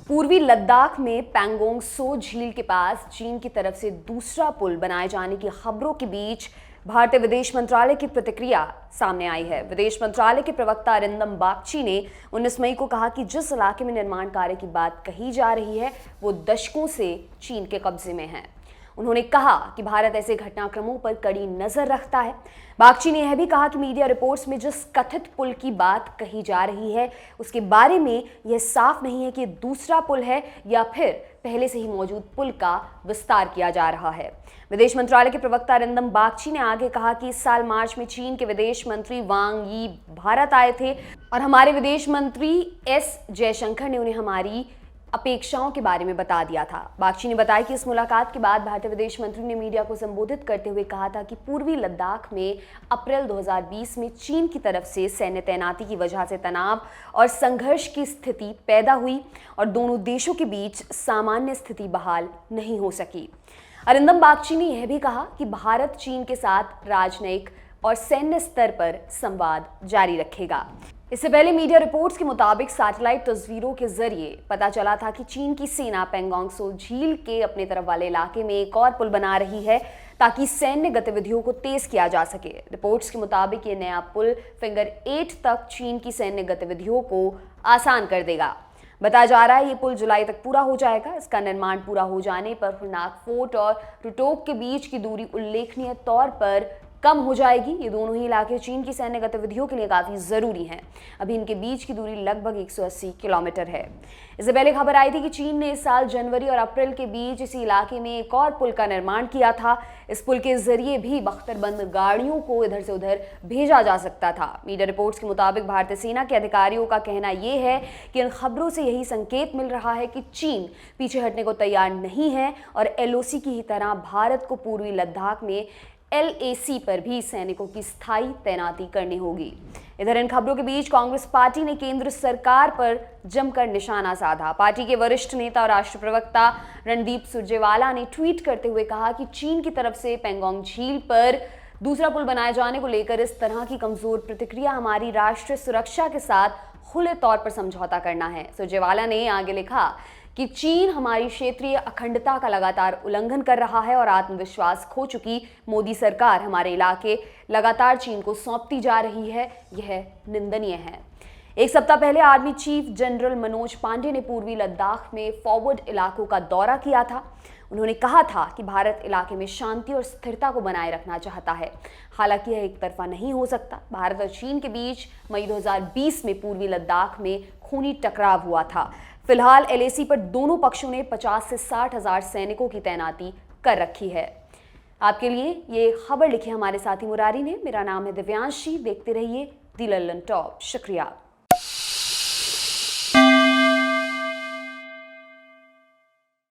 पूर्वी लद्दाख में पैंगोंग सो झील के पास चीन की तरफ से दूसरा पुल बनाए जाने की खबरों के बीच भारतीय विदेश मंत्रालय की प्रतिक्रिया सामने आई है। विदेश मंत्रालय के प्रवक्ता अरिंदम बागची ने 19 मई को कहा कि जिस इलाके में निर्माण कार्य की बात कही जा रही है वो दशकों से चीन के कब्जे में है। उन्होंने कहा कि भारत ऐसे घटनाक्रमों पर कड़ी नजर रखता है। बागची ने यह भी कहा कि मीडिया रिपोर्ट्स में जिस कथित पुल की बात कही जा रही है उसके बारे में यह साफ नहीं है कि दूसरा पुल है या फिर पहले से ही मौजूद पुल का विस्तार किया जा रहा है। विदेश मंत्रालय के प्रवक्ता अरिंदम बागची ने आगे कहा कि इस साल मार्च में चीन के विदेश मंत्री वांग यी भारत आए थे और हमारे विदेश मंत्री एस जयशंकर ने उन्हें हमारी अपेक्षाओं के बारे में बता दिया था। बागची ने बताया कि इस मुलाकात के बाद भारतीय विदेश मंत्री ने मीडिया को संबोधित करते हुए कहा था कि पूर्वी लद्दाख में अप्रैल 2020 में चीन की तरफ से सैन्य तैनाती की वजह से तनाव और संघर्ष की स्थिति पैदा हुई और दोनों देशों के बीच सामान्य स्थिति बहाल नहीं हो सकी। अरिंदम बागची ने यह भी कहा कि भारत चीन के साथ राजनयिक और सैन्य स्तर पर संवाद जारी रखेगा। इससे पहले मीडिया रिपोर्ट्स के मुताबिक सैटेलाइट तस्वीरों के जरिए पता चला था कि चीन की सेना पैंगोंग सो झील के अपने तरफ वाले इलाके में एक और पुल बना रही है ताकि सैन्य गतिविधियों को तेज किया जा सके। रिपोर्ट्स के मुताबिक ये नया पुल फिंगर 8 तक चीन की सैन्य गतिविधियों को आसान कर देगा। बताया जा रहा है ये पुल जुलाई तक पूरा हो जाएगा। इसका निर्माण पूरा हो जाने पर हुरनाक फोर्ट और रुटोक के बीच की दूरी उल्लेखनीय तौर पर कम हो जाएगी। ये दोनों ही इलाके चीन की सैन्य गतिविधियों के लिए काफी जरूरी हैं। अभी इनके बीच की दूरी लगभग 180 किलोमीटर है। इससे पहले खबर आई थी कि चीन ने इस साल जनवरी और अप्रैल के बीच इसी इलाके में एक और पुल का निर्माण किया था। इस पुल के जरिए भी बख्तरबंद गाड़ियों को इधर से उधर भेजा जा सकता था। मीडिया रिपोर्ट्स के मुताबिक भारतीय सेना के अधिकारियों का कहना यह है कि इन खबरों से यही संकेत मिल रहा है कि चीन पीछे हटने को तैयार नहीं है और LOC की ही तरह भारत को पूर्वी लद्दाख में LAC पर भी सैनिकों की स्थायी तैनाती करनी होगी। इधर इन खबरों के बीच कांग्रेस पार्टी ने केंद्र सरकार पर जमकर निशाना साधा। पार्टी के वरिष्ठ नेता और राष्ट्रीय प्रवक्ता रणदीप सुरजेवाला ने ट्वीट करते हुए कहा कि चीन की तरफ से पैंगोंग झील पर दूसरा पुल बनाए जाने को लेकर इस तरह की कमजोर प्रतिक्रिया हमारी राष्ट्रीय सुरक्षा के साथ खुले तौर पर समझौता करना है। सुरजेवाला ने आगे लिखा कि चीन हमारी क्षेत्रीय अखंडता का लगातार उल्लंघन कर रहा है और आत्मविश्वास खो चुकी मोदी सरकार हमारे इलाके लगातार चीन को सौंपती जा रही है। यह निंदनीय है। एक सप्ताह पहले army chief general Manoj Pande ने पूर्वी लद्दाख में फॉरवर्ड इलाकों का दौरा किया था। उन्होंने कहा था कि भारत इलाके में शांति और स्थिरता को बनाए रखना चाहता है। हालांकि यह एक तरफा नहीं हो सकता। भारत और चीन के बीच मई 2020 में पूर्वी लद्दाख में खूनी टकराव हुआ था। फिलहाल LAC पर दोनों पक्षों ने 50 से 60 हजार सैनिकों की तैनाती कर रखी है। आपके लिए ये खबर लिखी हमारे साथी मुरारी ने। मेरा नाम है दिव्यांशी। देखते रहिए दी लल्लन टॉप। शुक्रिया।